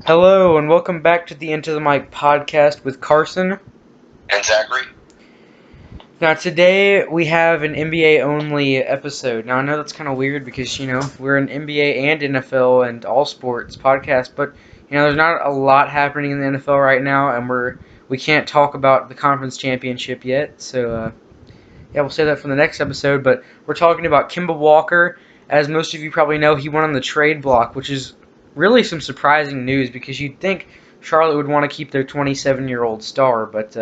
Hello, and welcome back to the Into.the.mic podcast with Carson. And Zachary? Now, today we have an NBA only episode. Now, I know that's kind of weird because, we're an NBA and NFL and all sports podcast, but, there's not a lot happening in the NFL right now, and we can't talk about the conference championship yet, so, yeah, we'll say that for the next episode, but we're talking about Kemba Walker. As most of you probably know, he went on the trade block, which is really some surprising news because you'd think Charlotte would want to keep their 27-year-old star, but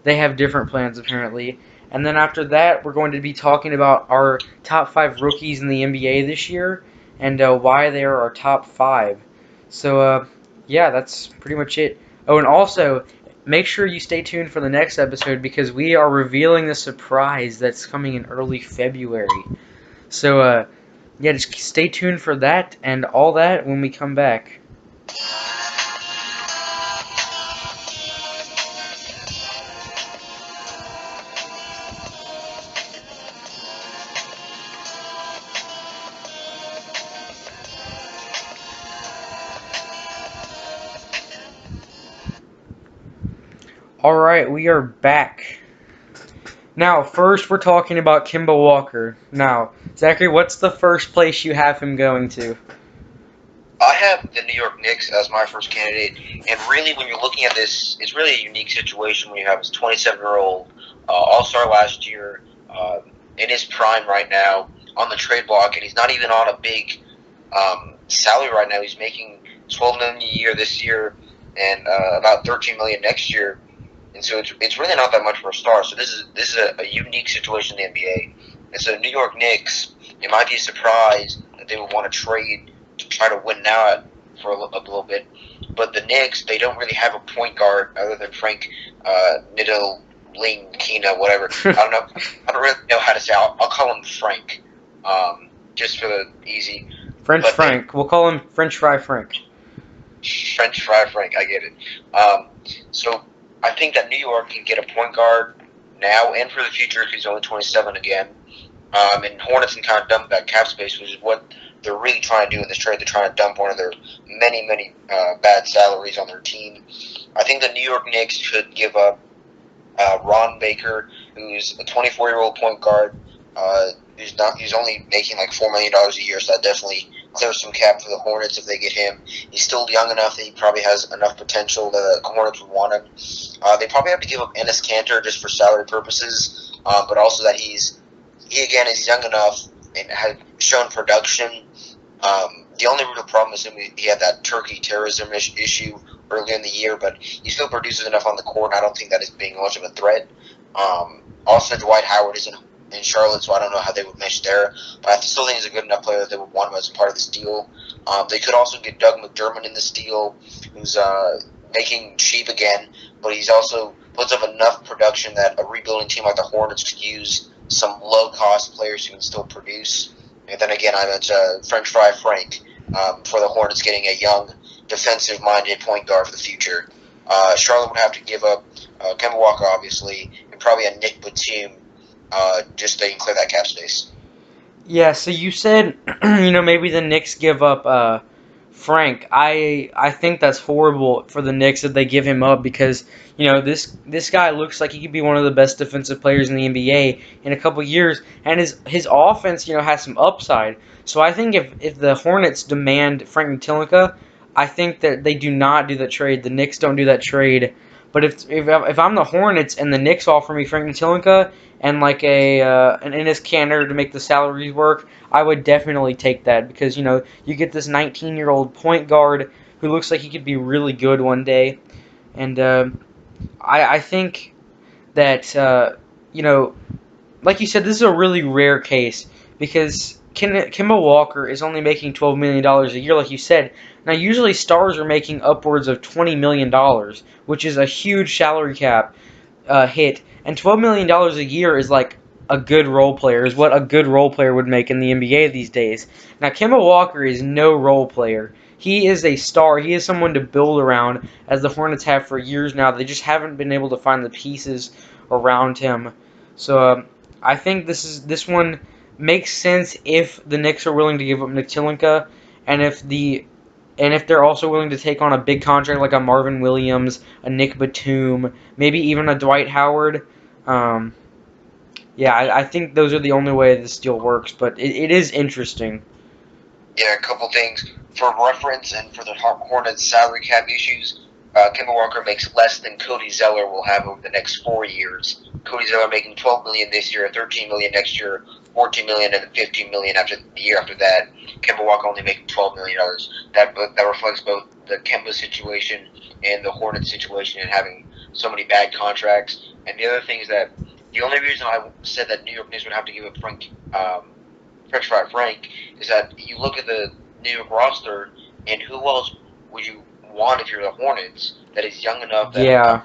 they have different plans apparently. And then after that, we're going to be talking about our top 5 rookies in the NBA this year and why they are our top 5. So, yeah, that's pretty much it. Oh, and also, make sure you stay tuned for the next episode because we are revealing the surprise that's coming in early February. So, yeah, just stay tuned for that and all that when we come back. Alright, we are back. Now, first we're talking about Kemba Walker. Now, Zachary, what's the first place you have him going to? I have the New York Knicks as my first candidate, and really, when you're looking at this, it's really a unique situation when you have this 27-year-old All-Star last year, in his prime right now, on the trade block, and he's not even on a big salary right now. He's making $12 million a year this year, and about $13 million next year. And so it's really not that much for a star. So this is a unique situation in the NBA. And so the New York Knicks, it might be a surprise that they would want to trade to try to win now for a little bit. But the Knicks, they don't really have a point guard other than Frank Ntilikina, whatever. I don't really know how to say. I'll call him Frank, just for the easy. Frank. We'll call him French Fry Frank. French Fry Frank. I get it. So I think that New York can get a point guard now and for the future if he's only 27 again. And Hornets can kind of dump that cap space, which is what they're really trying to do in this trade. They're trying to dump one of their many bad salaries on their team. I think the New York Knicks should give up Ron Baker, who's a 24-year-old point guard. He's only making like $4 million a year, so that definitely clears some cap for the Hornets if they get him. He's still young enough that he probably has enough potential that the Hornets would want him. They probably have to give up Enes Kanter just for salary purposes, but also that he is young enough and has shown production. The only real problem is he had that Turkey terrorism issue earlier in the year, but he still produces enough on the court, and I don't think that is being much of a threat. Also, Dwight Howard is in Charlotte, so I don't know how they would mesh there. But I still think he's a good enough player that they would want him as a part of this deal. They could also get Doug McDermott in this deal, who's making cheap again, but he's also puts up enough production that a rebuilding team like the Hornets could use some low-cost players who can still produce. And then again, I mentioned French Fry Frank for the Hornets getting a young, defensive-minded point guard for the future. Charlotte would have to give up Kemba Walker, obviously, and probably a Nick Batum, just so they can clear that cap space. Yeah, so you said, maybe the Knicks give up Frank. I think that's horrible for the Knicks that they give him up because, this guy looks like he could be one of the best defensive players in the NBA in a couple years, and his offense, has some upside. So I think if the Hornets demand Frank Ntilikina, I think that they do not do that trade. The Knicks don't do that trade. But if I'm the Hornets and the Knicks offer me Frank Ntilikina and like an Enes Kanter to make the salaries work, I would definitely take that because you get this 19-year-old point guard who looks like he could be really good one day, and I think that like you said, this is a really rare case because Kemba Walker is only making $12 million a year, like you said. Now, usually stars are making upwards of $20 million, which is a huge salary cap hit. And $12 million a year is like a good role player, is what a good role player would make in the NBA these days. Now, Kemba Walker is no role player. He is a star. He is someone to build around, as the Hornets have for years now. They just haven't been able to find the pieces around him. So I think this one makes sense if the Knicks are willing to give up Ntilikina, and if the And if they're also willing to take on a big contract like a Marvin Williams, a Nick Batum, maybe even a Dwight Howard, um, yeah, I think those are the only way this deal works. But it is interesting. Yeah, a couple things for reference and for the Hornets' salary cap issues. Kemba Walker makes less than Cody Zeller will have over the next 4 years. Cody Zeller making $12 million this year, $13 million next year, $14 million, and then $15 million after the year after that. Kemba Walker only making $12 million. That reflects both the Kemba situation and the Hornets situation and having so many bad contracts. And the other thing is that the only reason I said that New York Knicks would have to give up French Fry Frank is that you look at the New York roster and who else would you want if you're the Hornets that is young enough that Yeah.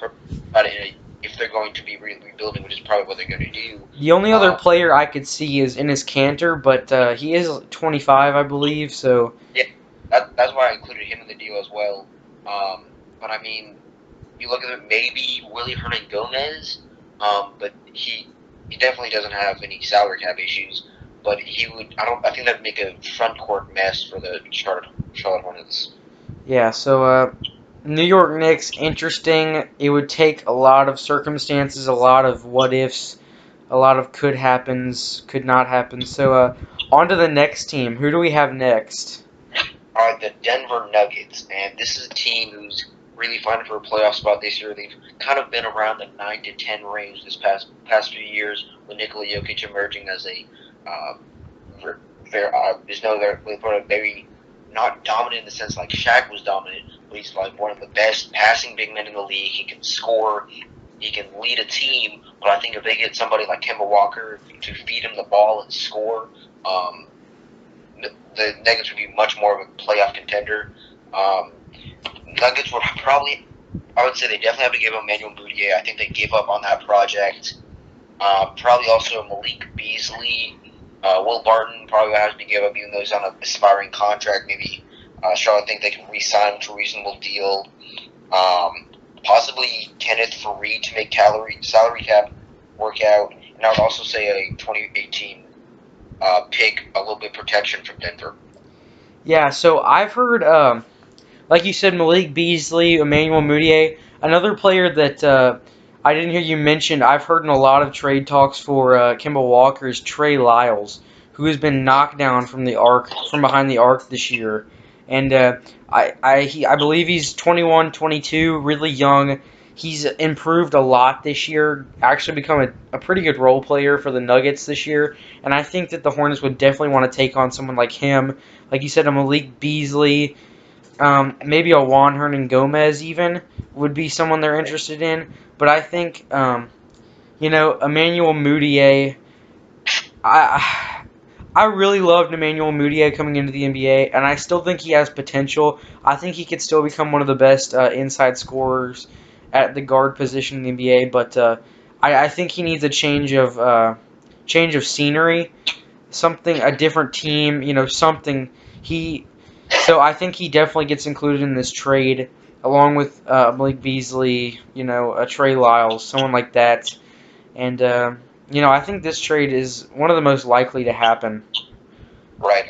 if they're going to be rebuilding, which is probably what they're going to do. The only other player I could see is Enes Kanter, but he is 25, I believe. So yeah, that's why I included him in the deal as well. But I mean, you look at it, maybe Willie Hernan-Gomez, but he definitely doesn't have any salary cap issues. But he would. I think that'd make a front court mess for the Charlotte Hornets. yeah, so New York Knicks, interesting. It would take a lot of circumstances, a lot of what ifs, a lot of could happens, could not happen. So on to the next team. Who do we have next? All right, the Denver Nuggets, and this is a team who's really fighting for a playoff spot this year. They've kind of been around the 9 to 10 range this past few years, with Nikola Jokic emerging as a they're very not dominant in the sense like Shaq was dominant, but he's like one of the best passing big men in the league. He can score, he can lead a team. But I think if they get somebody like Kemba Walker to feed him the ball and score, the Nuggets would be much more of a playoff contender. Nuggets would probably, I would say they definitely have to give up Emmanuel Mudiay. I think they gave up on that project. Probably also Malik Beasley. Will Barton probably has to give up, even though he's on an aspiring contract. Maybe Charlotte think they can re-sign him to a reasonable deal. Possibly Kenneth Faried to make salary cap work out. And I would also say a 2018 pick, a little bit of protection from Denver. Yeah, so I've heard, like you said, Malik Beasley, Emmanuel Mudiay, another player that I didn't hear you mention. I've heard in a lot of trade talks for Kemba Walker is Trey Lyles, who has been knocked down from behind the arc this year, and I believe he's 21, 22, really young. He's improved a lot this year, actually become a pretty good role player for the Nuggets this year, and I think that the Hornets would definitely want to take on someone like him, like you said, a Malik Beasley, maybe a Juan Hernan-Gomez even would be someone they're interested in. But I think, Emmanuel Mudiay, I really loved Emmanuel Mudiay coming into the NBA, and I still think he has potential. I think he could still become one of the best inside scorers at the guard position in the NBA, but I think he needs a change of scenery, a different team, something. So I think he definitely gets included in this trade, along with Malik Beasley, a Trey Lyles, someone like that. And, I think this trade is one of the most likely to happen. Right,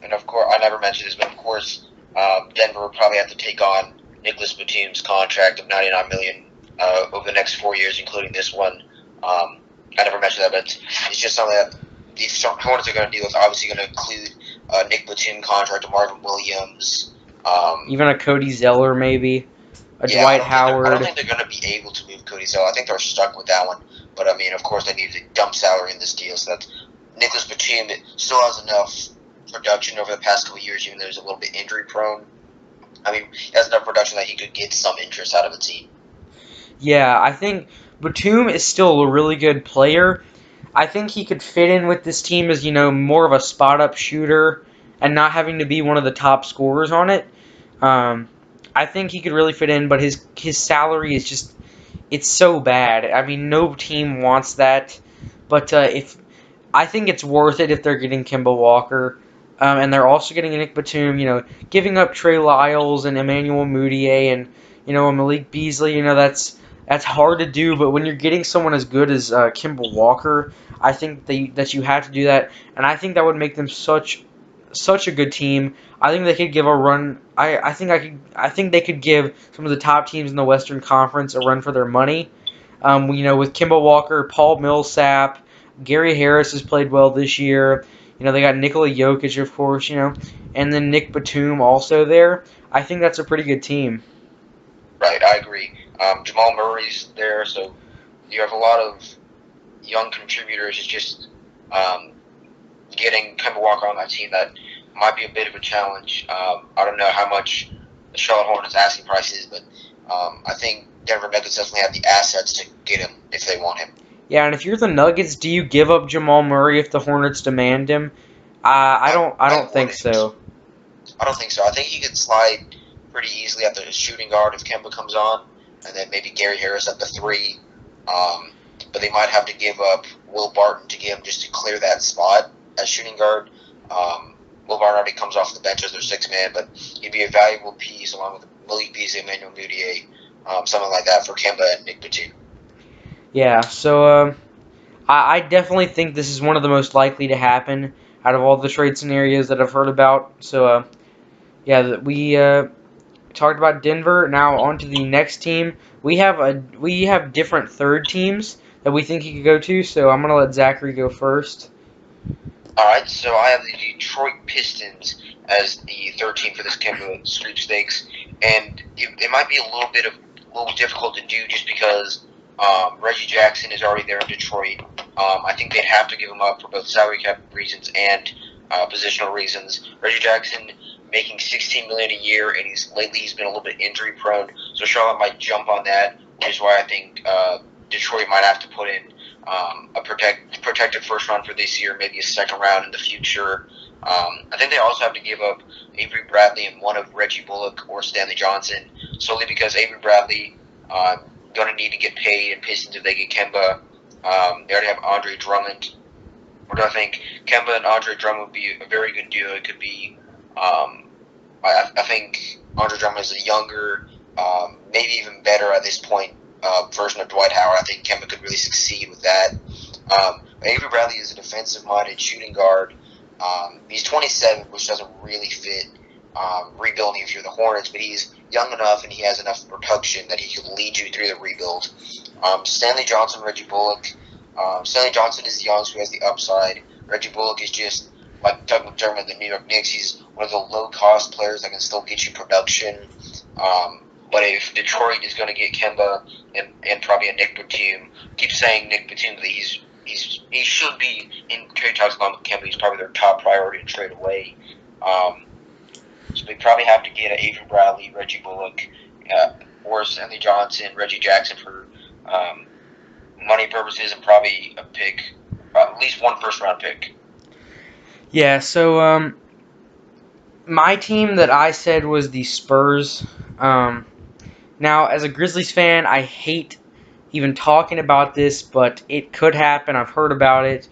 and of course, I never mentioned this, but of course, Denver will probably have to take on Nicholas Batum's contract of $99 million over the next 4 years, including this one. I never mentioned that, but it's just something that these Hornets are going to deal with. Obviously, going to include Nick Batum contract, Marvin Williams, even a Cody Zeller, maybe Dwight Howard. I don't think they're going to be able to move Cody Zeller. I think they're stuck with that one. But I mean, of course, they need to dump salary in this deal, so that Nicholas Batum still has enough production over the past couple of years, even though he's a little bit injury prone. I mean, he has enough production that he could get some interest out of the team. Yeah, I think Batum is still a really good player. I think he could fit in with this team as, more of a spot-up shooter and not having to be one of the top scorers on it. I think he could really fit in, but his salary is just, it's so bad. I mean, no team wants that. But I think it's worth it if they're getting Kemba Walker. And they're also getting Nick Batum, giving up Trey Lyles and Emmanuel Mudiay and, Malik Beasley, that's hard to do, but when you're getting someone as good as Kemba Walker, I think that you have to do that, and I think that would make them such such a good team. I think they could give a run. I think they could give some of the top teams in the Western Conference a run for their money. With Kemba Walker, Paul Millsap, Gary Harris has played well this year. They got Nikola Jokic, of course. And then Nick Batum also there. I think that's a pretty good team. Right, I agree. Jamal Murray's there, so you have a lot of young contributors. It's just getting Kemba Walker on that team that might be a bit of a challenge. I don't know how much the Charlotte Hornets asking price is, but I think Denver Nuggets definitely have the assets to get him if they want him. Yeah, and if you're the Nuggets, do you give up Jamal Murray if the Hornets demand him? I don't think so. I don't think so. I think he could slide pretty easily at the shooting guard if Kemba comes on, and then maybe Gary Harris at the 3. But they might have to give up Will Barton to get him just to clear that spot as shooting guard. Will Barton already comes off the bench as their 6th man, but he'd be a valuable piece along with Malik Beasley, Emmanuel Mudiay, something like that for Kemba and Nick Batum. Yeah, so I definitely think this is one of the most likely to happen out of all the trade scenarios that I've heard about. So, we talked about Denver. Now on to the next team. We have different third teams that we think he could go to. So I'm gonna let Zachary go first. All right, so I have the Detroit Pistons as the third team for this Kemba sweepstakes, and it might be a little difficult to do just because Reggie Jackson is already there in Detroit. I think they'd have to give him up for both salary cap reasons and positional reasons. Reggie Jackson making $16 million a year, and he's been a little bit injury prone, so Charlotte might jump on that, which is why I think Detroit might have to put in a protected first round for this year, maybe a second round in the future. I think they also have to give up Avery Bradley and one of Reggie Bullock or Stanley Johnson, solely because Avery Bradley going to need to get paid, and Pistons if they get Kemba. They already have Andre Drummond. Or do I think Kemba and Andre Drummond would be a very good duo? It could be. I think Andre Drummond is a younger, maybe even better at this point version of Dwight Howard. I think Kemba could really succeed with that. Avery Bradley is a defensive-minded shooting guard. He's 27, which doesn't really fit rebuilding if you're the Hornets, but he's young enough and he has enough production that he could lead you through the rebuild. Stanley Johnson, Reggie Bullock. Stanley Johnson is young, so he has the upside. Reggie Bullock is just like Doug McDermott, the New York Knicks. He's one of the low-cost players that can still get you production. But if Detroit is going to get Kemba and probably a Nick Batum, keep saying Nick Batum, but he should be in trade talks along with Kemba. He's probably their top priority to trade away. So they probably have to get an Avery Bradley, Reggie Bullock, or Stanley Johnson, Reggie Jackson for money purposes, and probably a pick, at least one first-round pick. Yeah, so my team that I said was the Spurs. Now, as a Grizzlies fan, I hate even talking about this, but it could happen. I've heard about it.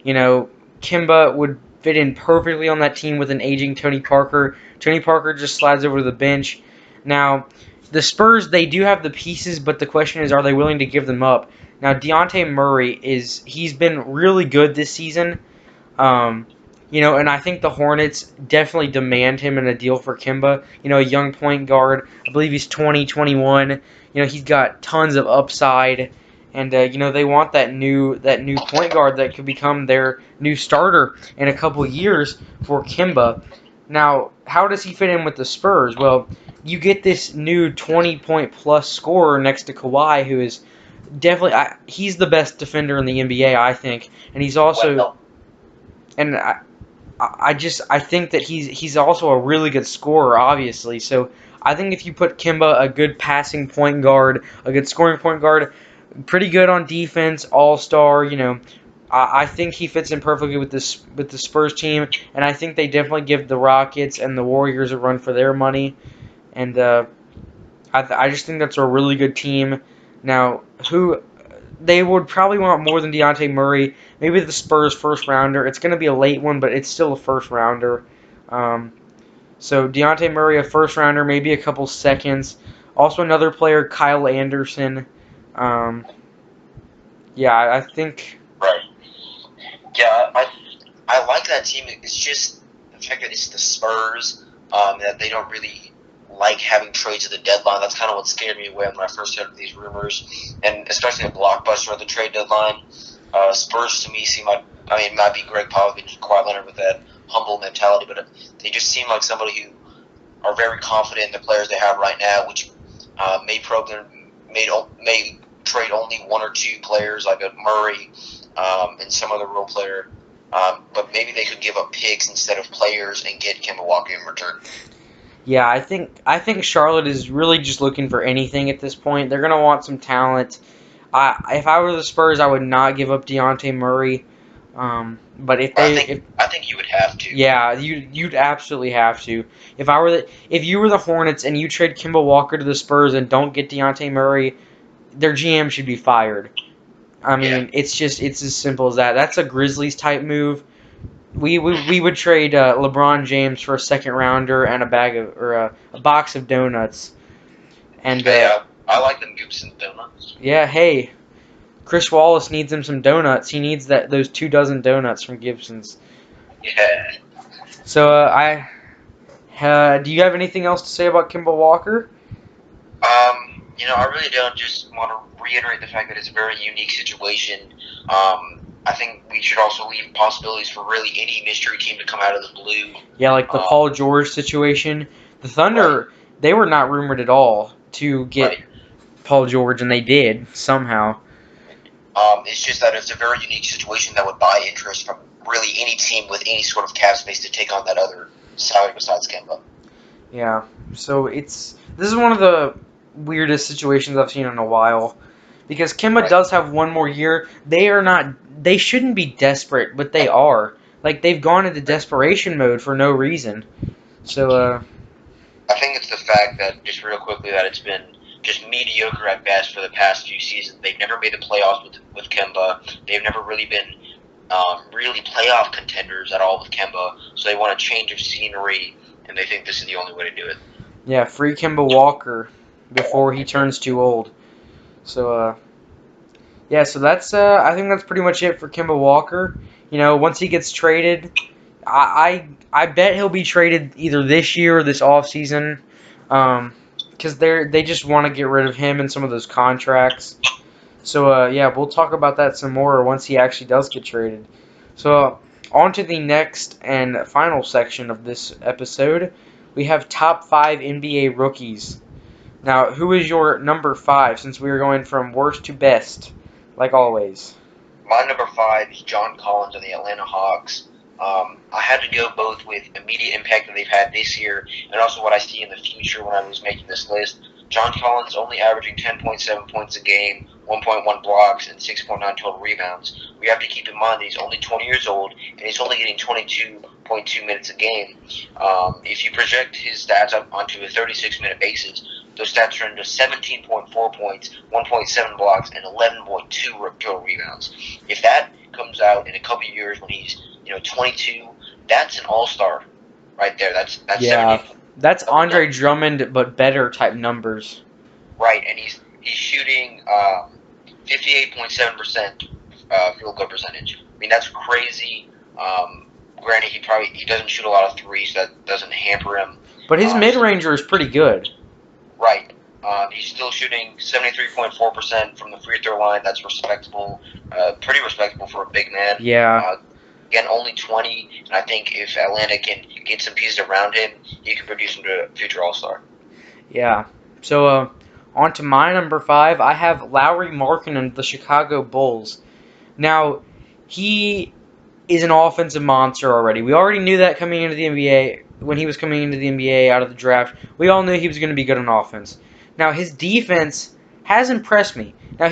Kemba would fit in perfectly on that team with an aging Tony Parker. Tony Parker just slides over to the bench. Now, the Spurs, they do have the pieces, but the question is, are they willing to give them up? Now, Dejounte Murray he's been really good this season. And I think the Hornets definitely demand him in a deal for Kemba. A young point guard. I believe he's 20, 21. He's got tons of upside. And, they want that new point guard that could become their new starter in a couple years for Kemba. Now, how does he fit in with the Spurs? Well, you get this new 20-point-plus scorer next to Kawhi, who is definitely he's the best defender in the NBA, I think. And he's also... And I think that he's also a really good scorer, obviously. So I think if you put Kemba, a good passing point guard, a good scoring point guard, pretty good on defense, all-star, I think he fits in perfectly with the Spurs team, and I think they definitely give the Rockets and the Warriors a run for their money. And I just think that's a really good team. Now, they would probably want more than Dejounte Murray. Maybe the Spurs first rounder. It's going to be a late one, but it's still a first rounder. So Dejounte Murray, a first rounder, maybe a couple seconds. Also another player, Kyle Anderson. I think. Right. Yeah, I like that team. It's just fact that it's the Spurs, that they don't really like having trades at the deadline. That's kind of what scared me away when I first heard these rumors, and especially a blockbuster at the trade deadline. Spurs to me seem like, it might be Greg Popovich and Kawhi Leonard with that humble mentality, but they just seem like somebody who are very confident in the players they have right now, which may trade only one or two players like a Murray and some other role player, but maybe they could give up picks instead of players and get Kemba Walker in return. Yeah, I think Charlotte is really just looking for anything at this point. They're gonna want some talent. If I were the Spurs, I would not give up Dejounte Murray. But I think you would have to. Yeah, you'd absolutely have to. If you were the Hornets and you trade Kemba Walker to the Spurs and don't get Dejounte Murray, their GM should be fired. I mean, it's as simple as that. That's a Grizzlies type move. We would trade LeBron James for a second rounder and a box of donuts. And I like them Gibson donuts. Yeah, hey, Chris Wallace needs him some donuts. He needs those 24 donuts from Gibson's. Yeah. So do you have anything else to say about Kemba Walker? I really don't. Just want to reiterate the fact that it's a very unique situation. I think we should also leave possibilities for really any mystery team to come out of the blue. Yeah, like the Paul George situation. The Thunder, they were not rumored at all to get Paul George, and they did somehow. It's just that it's a very unique situation that would buy interest from really any team with any sort of cap space to take on that other salary besides Kemba. Yeah, so this is one of the weirdest situations I've seen in a while, because Kemba does have one more year. They shouldn't be desperate, but they are. Like, they've gone into desperation mode for no reason. So I think it's the fact that, just real quickly, that it's been just mediocre at best for the past few seasons. They've never made the playoffs with Kemba. They've never really been really playoff contenders at all with Kemba. So they want a change of scenery, and they think this is the only way to do it. Yeah, free Kemba Walker before he turns too old. So so that's I think that's pretty much it for Kemba Walker. Once he gets traded, I bet he'll be traded either this year or this offseason. Because they just want to get rid of him and some of those contracts. So, we'll talk about that some more once he actually does get traded. So, on to the next and final section of this episode. We have top 5 NBA rookies. Now, who is your number 5, since we are going from worst to best, like always? My number 5 is John Collins of the Atlanta Hawks. I had to go both with immediate impact that they've had this year and also what I see in the future when I was making this list. John Collins only averaging 10.7 points a game, 1.1 blocks, and 6.9 total rebounds. We have to keep in mind that he's only 20 years old, and he's only getting 22.2 minutes a game. If you project his stats onto a 36-minute basis, those stats turn into 17.4 points, 1.7 blocks, and 11.2 total rebounds. If that comes out in a couple of years when he's 22, that's an all-star right there. That's 70. That's Andre Drummond, but better type numbers. Right, and he's shooting 58.7% field goal percentage. I mean, that's crazy. Granted, he doesn't shoot a lot of threes, so that doesn't hamper him. But his mid-ranger is pretty good. Right. He's still shooting 73.4% from the free throw line. That's respectable. Pretty respectable for a big man. Yeah. Again, only 20, and I think if Atlanta can get some pieces around him, he can produce him to a future All-Star. Yeah. So, on to my number 5. I have Lauri Markkanen of the Chicago Bulls. Now, he is an offensive monster already. We already knew that coming into the NBA. When he was coming into the NBA out of the draft, we all knew he was going to be good on offense. Now, his defense has impressed me. Now,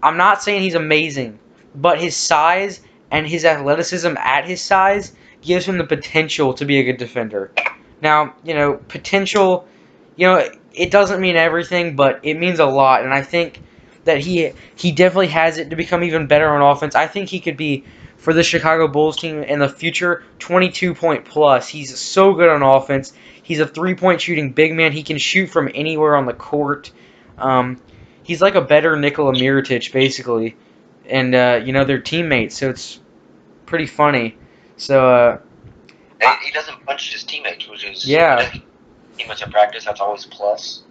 I'm not saying he's amazing, but his size and his athleticism at his size gives him the potential to be a good defender. Now, potential, it doesn't mean everything, but it means a lot, and I think that he definitely has it to become even better on offense. I think he could be, for the Chicago Bulls team in the future, 22-point plus. He's so good on offense. He's a three-point shooting big man. He can shoot from anywhere on the court. He's like a better Nikola Mirotic, basically. And, they're teammates, so it's pretty funny. So, and I, he doesn't punch his teammates, which is yeah, teammates in practice. That's always a plus.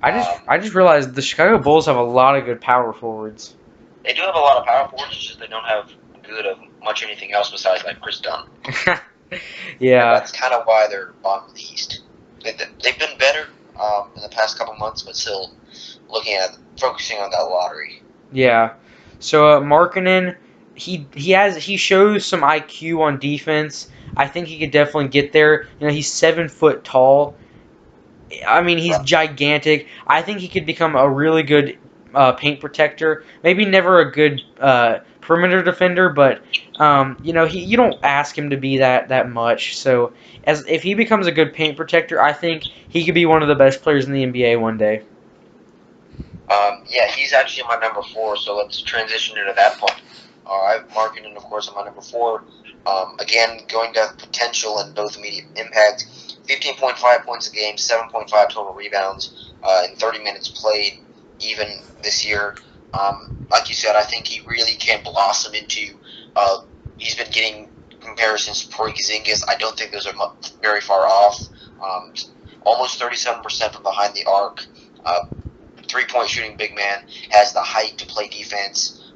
I just realized the Chicago Bulls have a lot of good power forwards. They do have a lot of power forwards, it's just they don't have good of much anything else besides like Chris Dunn. And Yeah, that's kind of why they're bottom of the East. They've been better in the past couple months, but still focusing on that lottery. yeah. So Markkanen, he shows some IQ on defense. I think he could definitely get there. You know, he's 7 foot tall. I mean, he's Right. gigantic. I think he could become a really good paint protector. Maybe never a good perimeter defender, but you know, you don't ask him to be that much. So, as if he becomes a good paint protector, I think he could be one of the best players in the NBA one day. Yeah, he's actually my number 4, so let's transition into that point. I have Markkanen, of course, on my number 4. Again, going to potential and both immediate impact. 15.5 points a game, 7.5 total rebounds in 30 minutes played, even this year. Like you said, I think he really can blossom into. He's been getting comparisons to Porzingis. I don't think those are very far off. Almost 37% from behind the arc. 3-point shooting big man, has the height to play defense.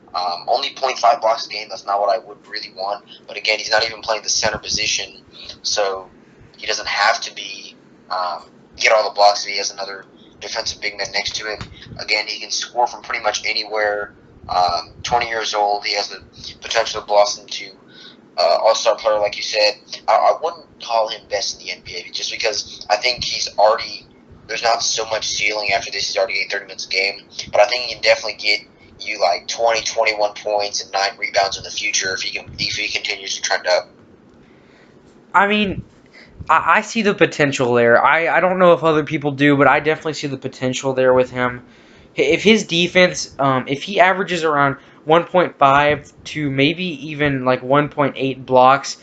Only 0.5 blocks a game. That's not what I would really want. But again, he's not even playing the center position, so he doesn't have to be get all the blocks if he has another defensive big man next to him. Again, he can score from pretty much anywhere. 20 years old. He has the potential to blossom to all-star player, like you said. I wouldn't call him best in the NBA just because I think he's already. There's not so much ceiling after this. He's already getting 30 minutes a game. But I think he can definitely get you like 20, 21 points and 9 rebounds in the future if he continues to trend up. I mean, I see the potential there. I don't know if other people do, but I definitely see the potential there with him. If his defense, if he averages around 1.5 to maybe even like 1.8 blocks,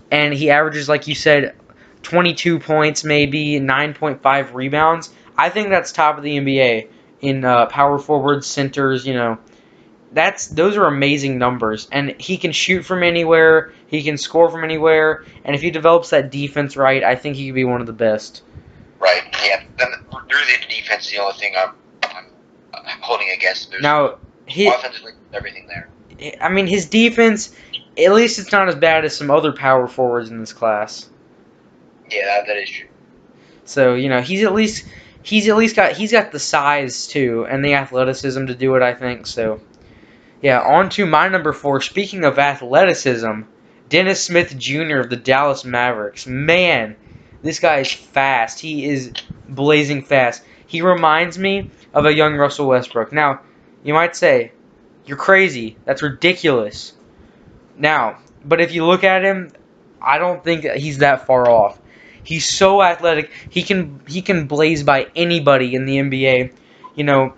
and he averages, like you said, 22 points, maybe 9.5 rebounds, I think that's top of the NBA in power forwards, centers. You know, those are amazing numbers, and he can shoot from anywhere. He can score from anywhere, and if he develops that defense right, I think he could be one of the best. Right. Yeah. Then really, the defense is the only thing I'm holding against. There's Now, offensively everything there. I mean, his defense, at least it's not as bad as some other power forwards in this class. Yeah, that is true. So, you know, he's got the size too and the athleticism to do it, I think. So, yeah, on to my number 4. Speaking of athleticism, Dennis Smith Jr. of the Dallas Mavericks. Man, this guy is fast. He is blazing fast. He reminds me of a young Russell Westbrook. Now, you might say, you're crazy. That's ridiculous. Now, but if you look at him, I don't think he's that far off. He's so athletic. He can blaze by anybody in the NBA. You know,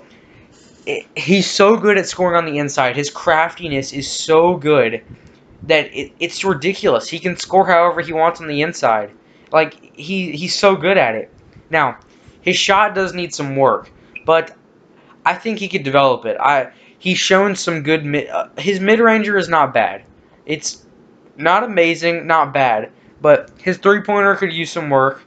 he's so good at scoring on the inside. His craftiness is so good that it's ridiculous. He can score however he wants on the inside. Like he's so good at it. Now, his shot does need some work, but I think he could develop it. He's shown some good his mid-ranger is not bad. It's not amazing, not bad, but his three-pointer could use some work.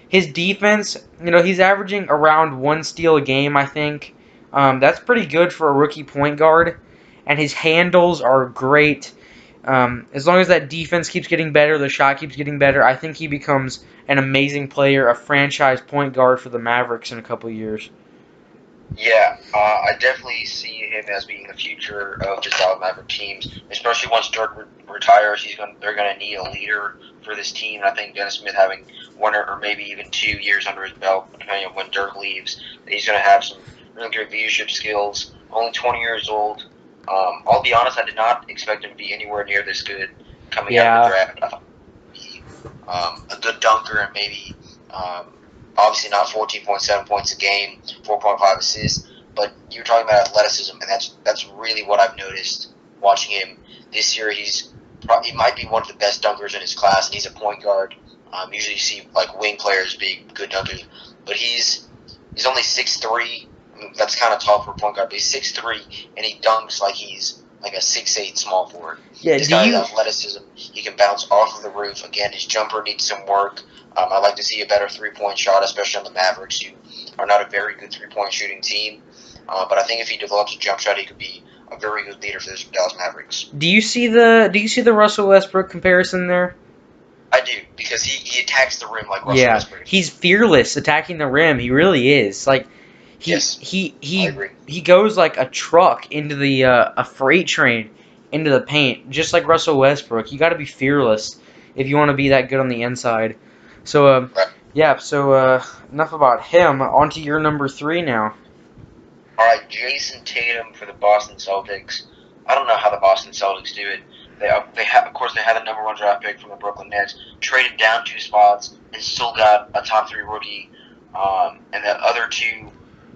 His defense, you know, he's averaging around 1 steal a game, I think. That's pretty good for a rookie point guard. And his handles are great. As long as that defense keeps getting better, the shot keeps getting better, I think he becomes an amazing player, a franchise point guard for the Mavericks in a couple of years. Yeah, I definitely see him as being the future of the Dallas Maverick teams, especially once Dirk retires. They're going to need a leader for this team. I think Dennis Smith having 1 or maybe even 2 years under his belt, depending on when Dirk leaves, he's going to have some really good leadership skills. Only 20 years old. I'll be honest, I did not expect him to be anywhere near this good coming out of the draft. I thought he would be a good dunker and maybe. Obviously not 14.7 points a game, 4.5 assists, but you're talking about athleticism, and that's really what I've noticed watching him this year. He might be one of the best dunkers in his class, and he's a point guard. Usually you see like wing players be good dunkers, but he's only 6'3". I mean, that's kind of tall for a point guard, but he's 6'3", and he dunks like he's like a 6'8" small forward. Yeah, This guy has athleticism. He can bounce off of the roof. Again, his jumper needs some work. I'd like to see a better three-point shot, especially on the Mavericks, who are not a very good three-point shooting team. But I think if he develops a jump shot, he could be a very good leader for the Dallas Mavericks. Do you see the Russell Westbrook comparison there? I do, because he attacks the rim like Russell Westbrook. He's fearless attacking the rim. He really is. Like he goes like a truck into the a freight train into the paint, just like Russell Westbrook. You got to be fearless if you want to be that good on the inside. So right. So enough about him. On to your number 3 now. All right, Jason Tatum for the Boston Celtics. I don't know how the Boston Celtics do it. Of course, they had the number 1 draft pick from the Brooklyn Nets, traded down 2 spots, and still got a top 3 rookie. And the other 2,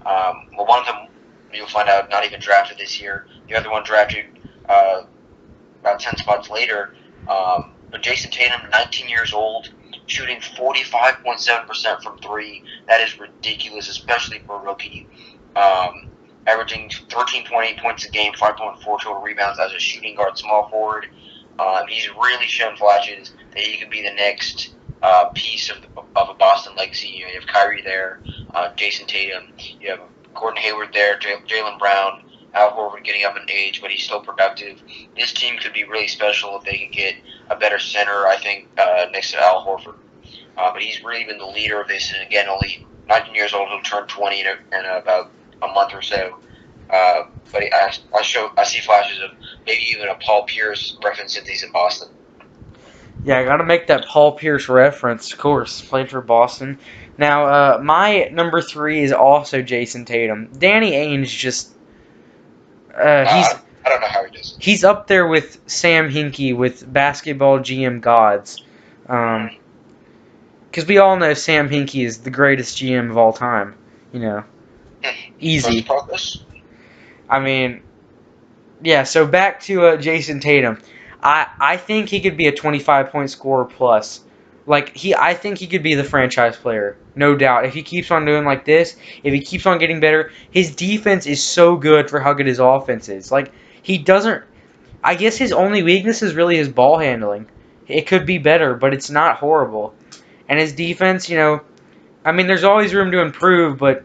well, one of them you'll find out not even drafted this year. The other one drafted about 10 spots later. But Jason Tatum, 19 years old, shooting 45.7% from 3. That is ridiculous, especially for a rookie. Averaging 13.8 points a game, 5.4 total rebounds as a shooting guard, small forward. He's really shown flashes that he could be the next piece of a Boston legacy. You have Kyrie there, Jason Tatum. You have Gordon Hayward there, Jaylen Brown, Al Horford getting up in age, but he's still productive. This team could be really special if they can get a better center, I think, next to Al Horford. But he's really been the leader of this, and again, only 19 years old. He'll turn 20 in about a month or so. But I see flashes of maybe even a Paul Pierce reference since he's in Boston. Yeah, I got to make that Paul Pierce reference, of course. Played for Boston. Now, my number 3 is also Jason Tatum. Danny Ainge just... I don't know how he does it. He's up there with Sam Hinkie with basketball GM gods. Because we all know Sam Hinkie is the greatest GM of all time. You know. Easy. I mean, yeah, so back to Jason Tatum. I think he could be a 25-point scorer plus. I think he could be the franchise player, no doubt. If he keeps on doing like this, if he keeps on getting better, his defense is so good for how good his offense is. He doesn't... I guess his only weakness is really his ball handling. It could be better, but it's not horrible. And his defense, I mean, there's always room to improve, but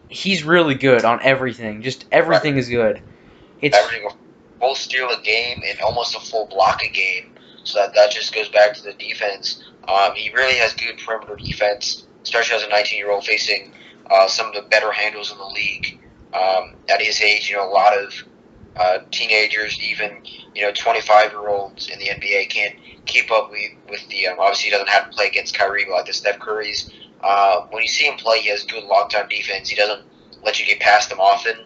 he's really good on everything. Just everything is good. It's averaging a full steal a game and almost a full block a game. So that just goes back to the defense. He really has good perimeter defense, especially as a 19-year-old facing some of the better handles in the league. At his age, a lot of teenagers, even 25-year-olds in the NBA can't keep up with the. Obviously, he doesn't have to play against Kyrie like the Steph Currys. When you see him play, he has good long-time defense. He doesn't let you get past him often.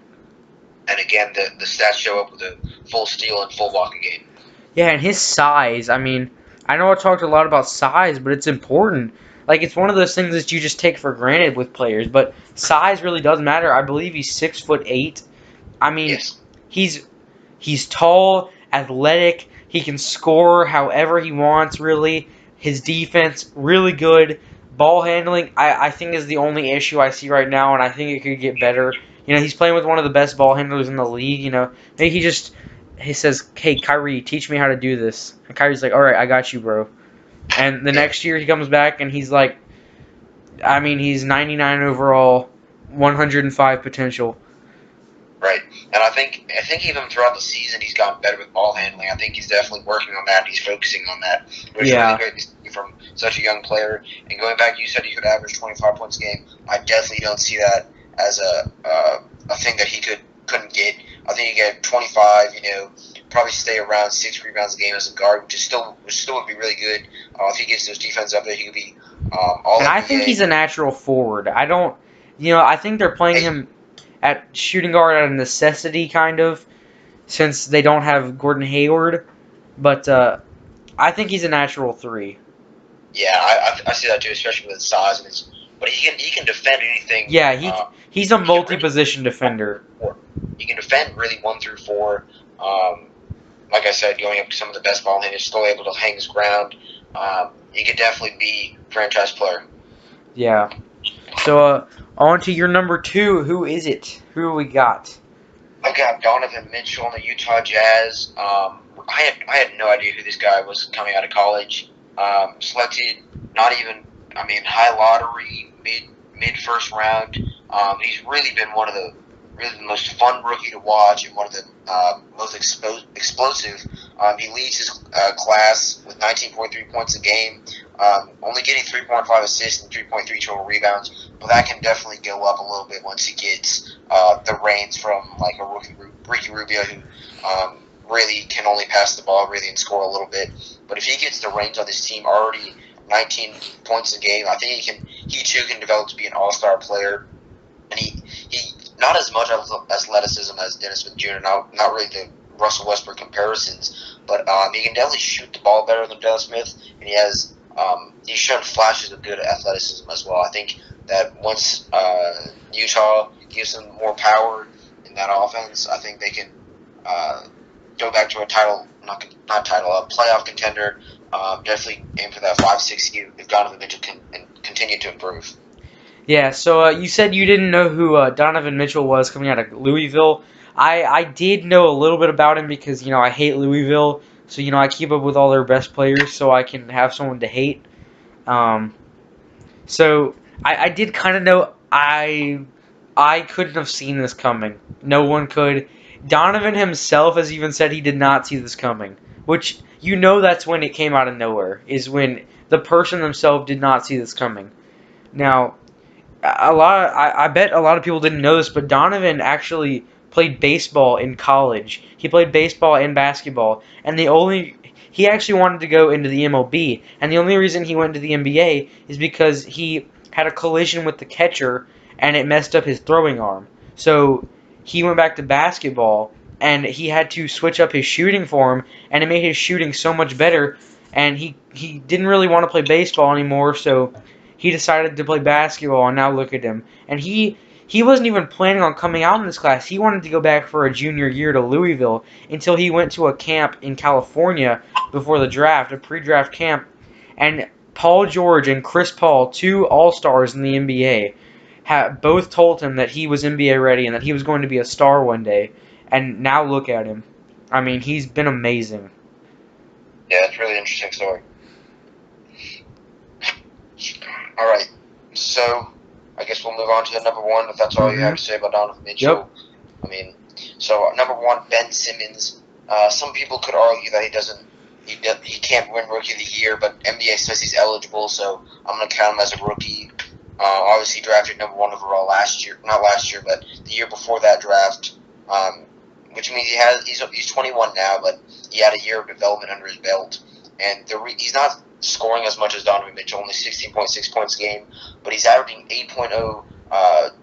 And again, the stats show up with a full steal and full block a game. Yeah, and his size. I mean, I know I talked a lot about size, but it's important. It's one of those things that you just take for granted with players, but size really does matter. I believe he's 6'8". I mean, yes. He's tall, athletic. He can score however he wants, really. His defense, really good. Ball handling, I think, is the only issue I see right now, and I think it could get better. He's playing with one of the best ball handlers in the league. Maybe he says, "Hey, Kyrie, teach me how to do this." And Kyrie's like, "All right, I got you, bro." And the next year he comes back and he's like, I mean, he's 99 overall, 105 potential. Right, and I think even throughout the season he's gotten better with ball handling. I think he's definitely working on that. He's focusing on that, which is really great to see from such a young player. And going back, you said he could average 25 points a game. I definitely don't see that as a thing that he couldn't get. I think he get 25. Probably stay around 6 rebounds a game as a guard, which still would be really good. If he gets those defenses up there, he could be all. And I think he's a natural forward. I think they're playing him at shooting guard out of necessity, kind of, since they don't have Gordon Hayward. But I think he's a natural 3. Yeah, I see that too, especially with his size and his. But he can defend anything. Yeah, he's a multi-position defender. He can defend really 1 through 4. Like I said, going up to some of the best ball handlers, still able to hang his ground. He could definitely be a franchise player. Yeah. So on to your number 2. Who is it? Who we got? Okay, got Donovan Mitchell on the Utah Jazz. I had no idea who this guy was coming out of college. Selected not even, high lottery, mid first round. He's really been one of the most fun rookie to watch and one of the most explosive. He leads his class with 19.3 points a game, only getting 3.5 assists and 3.3 total rebounds. But that can definitely go up a little bit once he gets the reins from like a Ricky Rubio, who really can only pass the ball really and score a little bit. But if he gets the reins on this team, already 19 points a game, I think he too can develop to be an all-star player. And he not as much athleticism as Dennis Smith Jr., not really the Russell Westbrook comparisons, but he can definitely shoot the ball better than Dennis Smith, and he's shown flashes of good athleticism as well. I think that once Utah gives them more power in that offense, I think they can go back to a playoff contender. Definitely aim for that 5-6 seed if Donovan Mitchell can continue to improve. Yeah, so you said you didn't know who Donovan Mitchell was coming out of Louisville. I did know a little bit about him because, I hate Louisville. So, I keep up with all their best players so I can have someone to hate. So, I did kind of know I couldn't have seen this coming. No one could. Donovan himself has even said he did not see this coming. Which, that's when it came out of nowhere. Is when the person themselves did not see this coming. Now, I bet a lot of people didn't know this, but Donovan actually played baseball in college. He played baseball and basketball, and he actually wanted to go into the MLB, and the only reason he went to the NBA is because he had a collision with the catcher, and it messed up his throwing arm. So he went back to basketball, and he had to switch up his shooting for him, and it made his shooting so much better, and he didn't really want to play baseball anymore, so he decided to play basketball, and now look at him. And he wasn't even planning on coming out in this class. He wanted to go back for a junior year to Louisville until he went to a camp in California before the draft, a pre-draft camp. And Paul George and Chris Paul, two all-stars in the NBA, both told him that he was NBA ready and that he was going to be a star one day. And now look at him. He's been amazing. Yeah, it's a really interesting story. All right, so I guess we'll move on to the number one, if that's all you have to say about Donovan Mitchell. Yep. So number one, Ben Simmons. Some people could argue that he can't win Rookie of the Year, but NBA says he's eligible, so I'm going to count him as a rookie. Obviously drafted number one overall not last year, but the year before that draft, which means he's 21 now, but he had a year of development under his belt, and he's not scoring as much as Donovan Mitchell, only 16.6 points a game, but he's averaging 8.0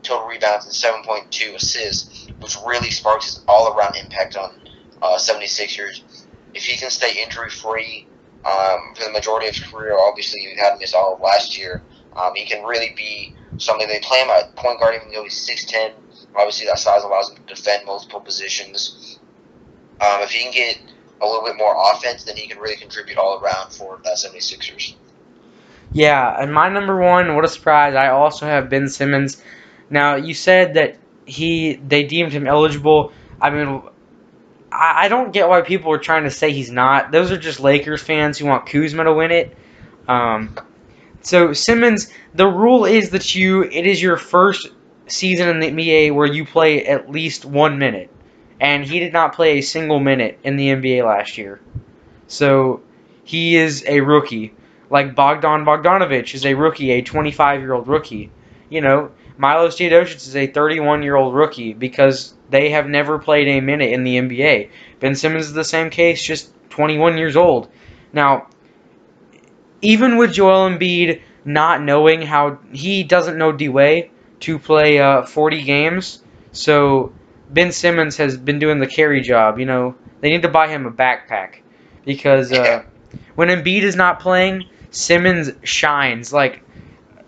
total rebounds and 7.2 assists, which really sparks his all-around impact on 76ers. If he can stay injury-free for the majority of his career, obviously he had to miss all of last year, he can really be something. They play him at point guard even though he's 6'10". Obviously that size allows him to defend multiple positions. If he can get a little bit more offense, then he can really contribute all around for that 76ers. Yeah, and my number one, what a surprise, I also have Ben Simmons. Now, you said that they deemed him eligible. I don't get why people are trying to say he's not. Those are just Lakers fans who want Kuzma to win it. So Simmons, the rule is that it is your first season in the NBA where you play at least 1 minute. And he did not play a single minute in the NBA last year. So he is a rookie. Like Bogdan Bogdanovic is a rookie, a 25-year-old rookie. Milos Teodosic is a 31-year-old rookie because they have never played a minute in the NBA. Ben Simmons is the same case, just 21 years old. Now, even with Joel Embiid not knowing how, he doesn't know D-Way to play 40 games, so Ben Simmons has been doing the carry job. They need to buy him a backpack because when Embiid is not playing, Simmons shines. Like,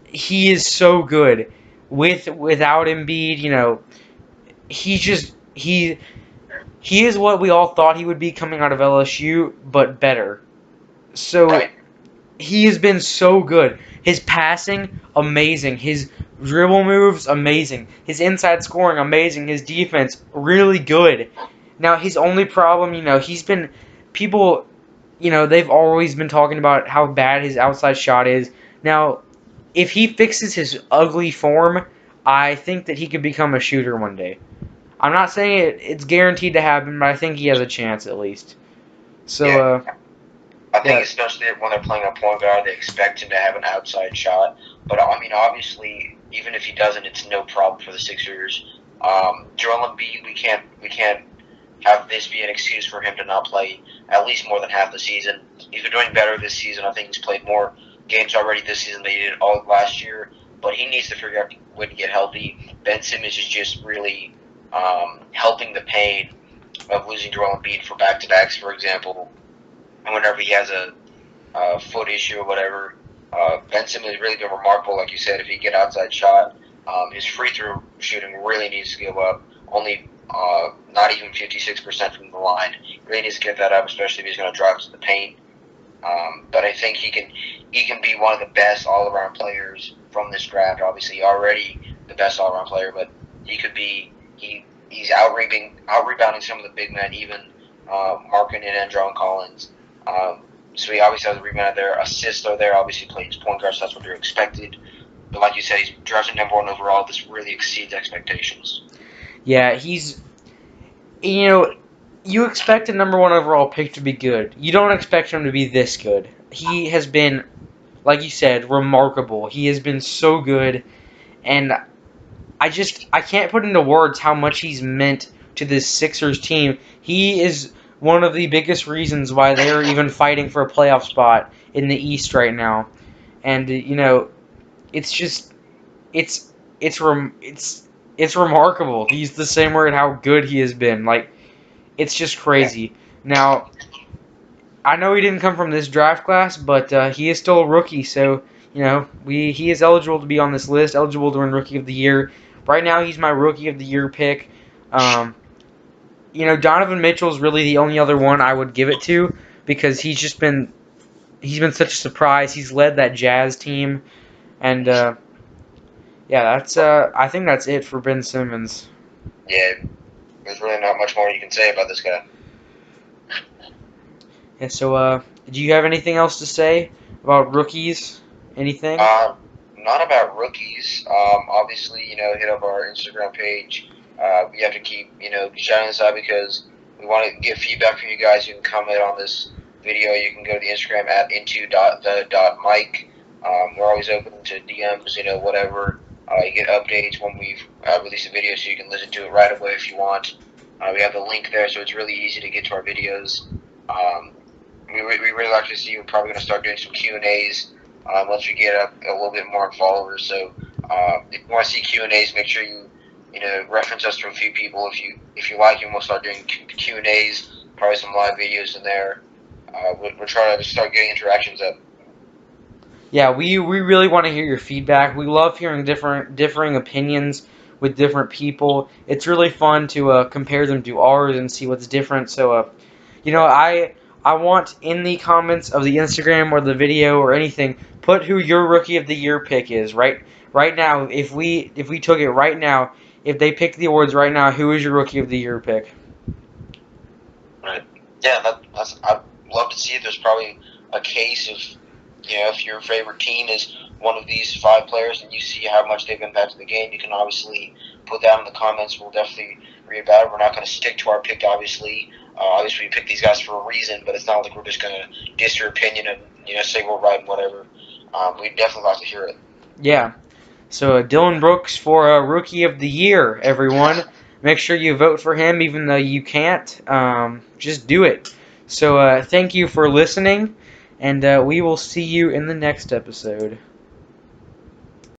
he is so good. Without Embiid, he is what we all thought he would be coming out of LSU, but better. So, right. he has been so good. His passing, amazing. His dribble moves, amazing. His inside scoring, amazing. His defense, really good. Now, his only problem, he's been, people, they've always been talking about how bad his outside shot is. Now, if he fixes his ugly form, I think that he could become a shooter one day. I'm not saying it's guaranteed to happen, but I think he has a chance at least. So, Yeah. I think yeah. especially when they're playing a point guard, they expect him to have an outside shot. But I mean, obviously, even if he doesn't, it's no problem for the Sixers. Joel Embiid, we can't have this be an excuse for him to not play at least more than half the season. He's been doing better this season. I think he's played more games already this season than he did all of last year. But he needs to figure out when to get healthy. Ben Simmons is just really helping the pain of losing Joel Embiid for back-to-backs, for example. And whenever he has a foot issue or whatever, Ben Simmons has really been remarkable, like you said, if he get outside shot. His free throw shooting really needs to go up. Only not even 56% from the line. Really needs to get that up, especially if he's going to drive to the paint. But I think he can be one of the best all-around players from this draft. Obviously, already the best all-around player, but he could be. He's out-rebounding some of the big men, even Markin and John Collins. So he obviously has a rebound there. Assists are there. Obviously, plays point guard, so that's what you're expected. But like you said, he's drafted number 1 overall. This really exceeds expectations. Yeah, he's, you expect a number 1 overall pick to be good. You don't expect him to be this good. He has been, like you said, remarkable. He has been so good, and I can't put into words how much he's meant to this Sixers team. He is one of the biggest reasons why they're even fighting for a playoff spot in the East right now. And it's just it's it's remarkable. To use the same word, how good he has been. Like, it's just crazy. Now, I know he didn't come from this draft class, but he is still a rookie, so he is eligible to be on this list, eligible to win Rookie of the Year. Right now, he's my Rookie of the Year pick. Donovan Mitchell is really the only other one I would give it to, because he's been such a surprise. He's led that Jazz team, and I think that's it for Ben Simmons. Yeah, there's really not much more you can say about this guy. Yeah, so do you have anything else to say about rookies? Anything? Not about rookies. Obviously, hit up our Instagram page. We have to keep, shouting this out because we want to get feedback from you guys. You can comment on this video. You can go to the Instagram at into.the.mic. We're always open to DMs, whatever. You get updates when we've released a video, so you can listen to it right away if you want. We have the link there, so it's really easy to get to our videos. We really like to see. We're probably going to start doing some Q&As once we get up a little bit more followers. So if you want to see Q&As, make sure you reference us to a few people. If you like them, we'll start doing Q&As, probably some live videos in there. We're trying to start getting interactions up. Yeah, we really want to hear your feedback. We love hearing differing opinions with different people. It's really fun to compare them to ours and see what's different. So, I want in the comments of the Instagram or the video or anything, put who your Rookie of the Year pick is. Right now, if we took it right now, if they picked the awards right now, who is your Rookie of the Year pick? Right. Yeah, I'd love to see it. There's probably a case of, if your favorite team is one of these 5 players and you see how much they've impacted the game, you can obviously put that in the comments. We'll definitely read about it. We're not going to stick to our pick, obviously. Obviously, we picked these guys for a reason, but it's not like we're just going to diss your opinion and say we're right and whatever. We'd definitely like to hear it. Yeah. So Dylan Brooks for Rookie of the Year, everyone. Make sure you vote for him, even though you can't. Just do it. So thank you for listening, and we will see you in the next episode.